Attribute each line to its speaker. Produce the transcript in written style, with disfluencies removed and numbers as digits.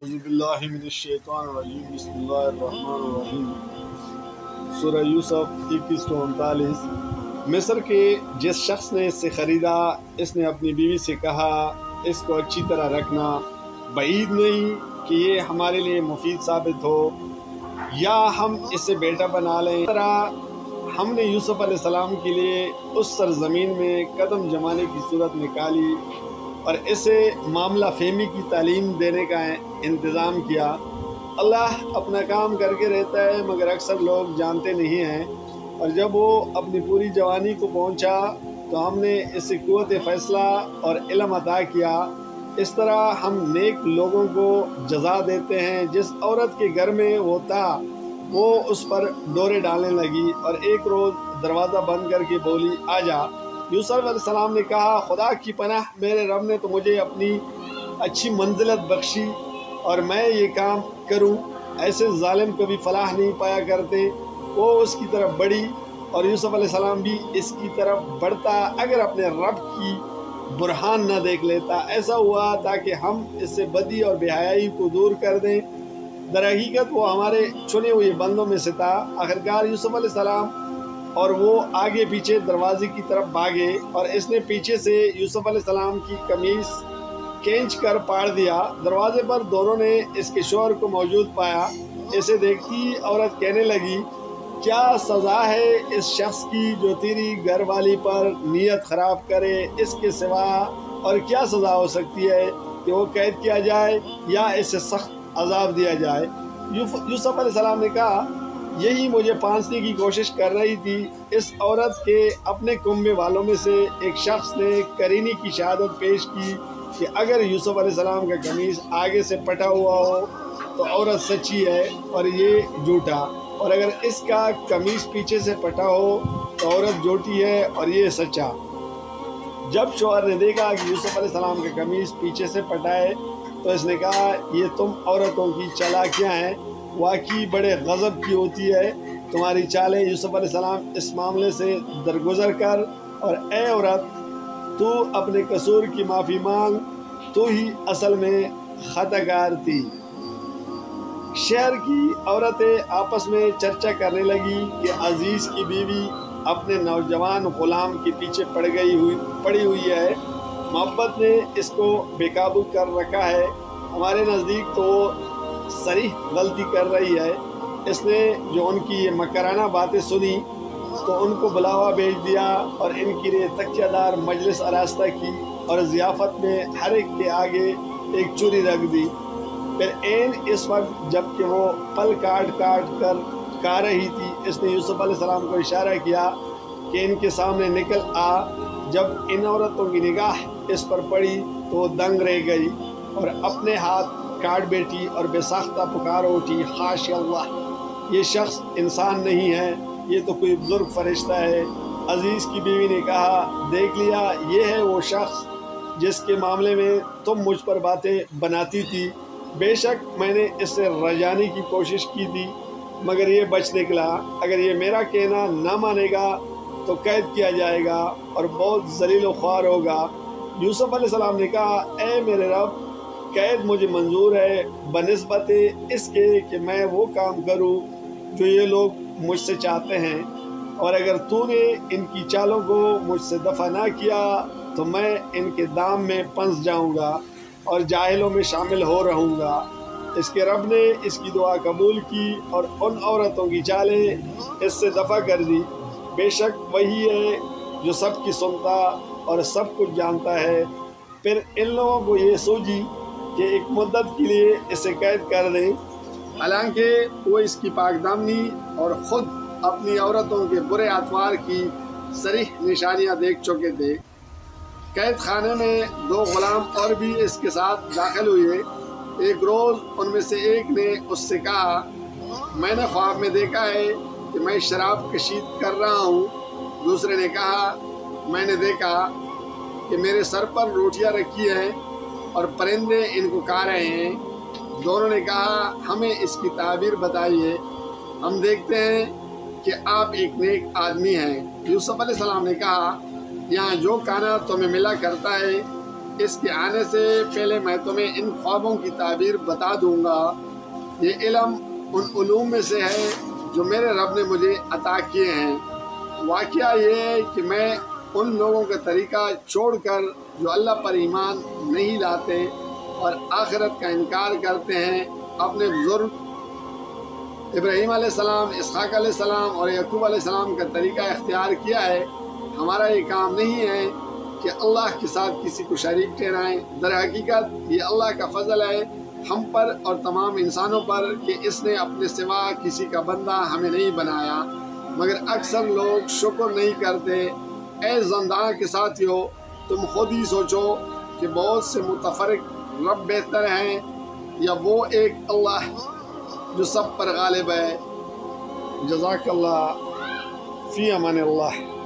Speaker 1: اعوذ باللہ من الشیطان الرجیم بسم اللہ الرحمن الرحیم۔ سورہ یوسف 21-39۔ مصر کے جس شخص نے اس سے خریدا، اس نے اپنی بیوی سے کہا اس کو اچھی طرح رکھنا، بعید نہیں کہ یہ ہمارے لیے مفید ثابت ہو یا ہم اس سے بیٹا بنا لیں۔ اس طرح ہم نے یوسف علیہ السلام کے لیے اس سرزمین میں قدم جمانے کی صورت نکالی اور اسے معاملہ فہمی کی تعلیم دینے کا انتظام کیا۔ اللہ اپنا کام کر کے رہتا ہے مگر اکثر لوگ جانتے نہیں ہیں، اور جب وہ اپنی پوری جوانی کو پہنچا تو ہم نے اسے قوت فیصلہ اور علم عطا کیا۔ اس طرح ہم نیک لوگوں کو جزا دیتے ہیں۔ جس عورت کے گھر میں وہ تھا وہ اس پر ڈورے ڈالنے لگی اور ایک روز دروازہ بند کر کے بولی آ جا۔ یوسف علیہ السلام نے کہا خدا کی پناہ، میرے رب نے تو مجھے اپنی اچھی منزلت بخشی اور میں یہ کام کروں۔ ایسے ظالم کبھی فلاح نہیں پایا کرتے۔ وہ اس کی طرف بڑھی اور یوسف علیہ السلام بھی اس کی طرف بڑھتا اگر اپنے رب کی برہان نہ دیکھ لیتا۔ ایسا ہوا تاکہ ہم اس سے بدی اور بے حیائی کو دور کر دیں۔ در حقیقت وہ ہمارے چنے ہوئے بندوں میں سے تھا۔ آخرکار یوسف علیہ السلام اور وہ آگے پیچھے دروازے کی طرف بھاگے اور اس نے پیچھے سے یوسف علیہ السلام کی قمیص کھینچ کر پاڑ دیا۔ دروازے پر دونوں نے اس کے شوہر کو موجود پایا۔ اسے دیکھتی عورت کہنے لگی کیا سزا ہے اس شخص کی جو تیری گھر والی پر نیت خراب کرے؟ اس کے سوا اور کیا سزا ہو سکتی ہے کہ وہ قید کیا جائے یا اسے سخت عذاب دیا جائے؟ یوسف علیہ السلام نے کہا یہی مجھے پھانسنے کی کوشش کر رہی تھی۔ اس عورت کے اپنے کنبے والوں میں سے ایک شخص نے قرینی کی شہادت پیش کی کہ اگر یوسف علیہ السلام کا قمیص آگے سے پٹا ہوا ہو تو عورت سچی ہے اور یہ جھوٹا، اور اگر اس کا قمیص پیچھے سے پٹا ہو تو عورت جھوٹی ہے اور یہ سچا۔ جب شوہر نے دیکھا کہ یوسف علیہ السلام کا قمیص پیچھے سے پٹا ہے تو اس نے کہا یہ تم عورتوں کی چالاکیاں ہیں، واقعی بڑے غضب کی ہوتی ہے تمہاری چالیں۔ یوسف علیہ السلام اس معاملے سے درگزر کر اور اے عورت تو اپنے قصور کی معافی مانگ، تو ہی اصل میں خطا کار تھی۔ شہر کی عورتیں آپس میں چرچا کرنے لگی کہ عزیز کی بیوی اپنے نوجوان غلام کے پیچھے پڑی ہوئی ہے، محبت نے اس کو بے قابو کر رکھا ہے۔ ہمارے نزدیک تو صریح غلطی کر رہی ہے۔ اس نے جو ان کی یہ مکرانہ باتیں سنی تو ان کو بلاوا بھیج دیا اور ان کے لیے تکیہ دار مجلس آراستہ کی اور ضیافت میں ہر ایک کے آگے ایک چوری رکھ دی۔ پھر عین اس وقت جب کہ وہ پل کاٹ کر کھا رہی تھی، اس نے یوسف علیہ السلام کو اشارہ کیا کہ ان کے سامنے نکل آ۔ جب ان عورتوں کی نگاہ اس پر پڑی تو وہ دنگ رہ گئی اور اپنے ہاتھ کاٹ بیٹھی اور بے ساختہ پکار اٹھی حاشا اللہ، یہ شخص انسان نہیں ہے، یہ تو کوئی بزرگ فرشتہ ہے۔ عزیز کی بیوی نے کہا دیکھ لیا، یہ ہے وہ شخص جس کے معاملے میں تم مجھ پر باتیں بناتی تھی۔ بے شک میں نے اس سے رجانے کی کوشش کی تھی مگر یہ بچ نکلا۔ اگر یہ میرا کہنا نہ مانے گا تو قید کیا جائے گا اور بہت ذلیل و خوار ہوگا۔ یوسف علیہ السلام نے کہا اے میرے رب، قید مجھے منظور ہے بنسبت اس کے کہ میں وہ کام کروں جو یہ لوگ مجھ سے چاہتے ہیں، اور اگر تو نے ان کی چالوں کو مجھ سے دفع نہ کیا تو میں ان کے دام میں پھنس جاؤں گا اور جاہلوں میں شامل ہو رہوں گا۔ اس کے رب نے اس کی دعا قبول کی اور ان عورتوں کی چالیں اس سے دفع کر دی۔ بے شک وہی ہے جو سب کی سنتا اور سب کچھ جانتا ہے۔ پھر ان لوگوں کو یہ سوجی کہ ایک مدت کے لیے اسے قید کر دیں، حالانکہ وہ اس کی پاک دامنی اور خود اپنی عورتوں کے برے اطوار کی صریح نشانیاں دیکھ چکے تھے۔ قید خانے میں دو غلام اور بھی اس کے ساتھ داخل ہوئے۔ ایک روز ان میں سے ایک نے اس سے کہا میں نے خواب میں دیکھا ہے کہ میں شراب کشید کر رہا ہوں۔ دوسرے نے کہا میں نے دیکھا کہ میرے سر پر روٹیاں رکھی ہیں اور پرندے ان کو کھا رہے ہیں۔ دونوں نے کہا ہمیں اس کی تعبیر بتائیے، ہم دیکھتے ہیں کہ آپ ایک نیک آدمی ہیں۔ یوسف علیہ السلام نے کہا یہاں جو کھانا تمہیں ملا کرتا ہے اس کے آنے سے پہلے میں تمہیں ان خوابوں کی تعبیر بتا دوں گا۔ یہ علم ان علوم میں سے ہے جو میرے رب نے مجھے عطا کیے ہیں۔ واقعہ یہ ہے کہ میں ان لوگوں کا طریقہ چھوڑ کر جو اللہ پر ایمان نہیں لاتے اور آخرت کا انکار کرتے ہیں، اپنے بزرگ ابراہیم علیہ السلام، اسحاق علیہ السلام اور یعقوب علیہ السلام کا طریقہ اختیار کیا ہے۔ ہمارا یہ کام نہیں ہے کہ اللہ کے ساتھ کسی کو شریک ٹھہرائیں۔ در حقیقت یہ اللہ کا فضل ہے ہم پر اور تمام انسانوں پر کہ اس نے اپنے سوا کسی کا بندہ ہمیں نہیں بنایا، مگر اکثر لوگ شکر نہیں کرتے۔ اے زنداں کے ساتھیو، تم خود ہی سوچو کہ بہت سے متفرق رب بہتر ہیں یا وہ ایک اللہ جو سب پر غالب ہے۔ جزاک اللہ، فی امان اللہ۔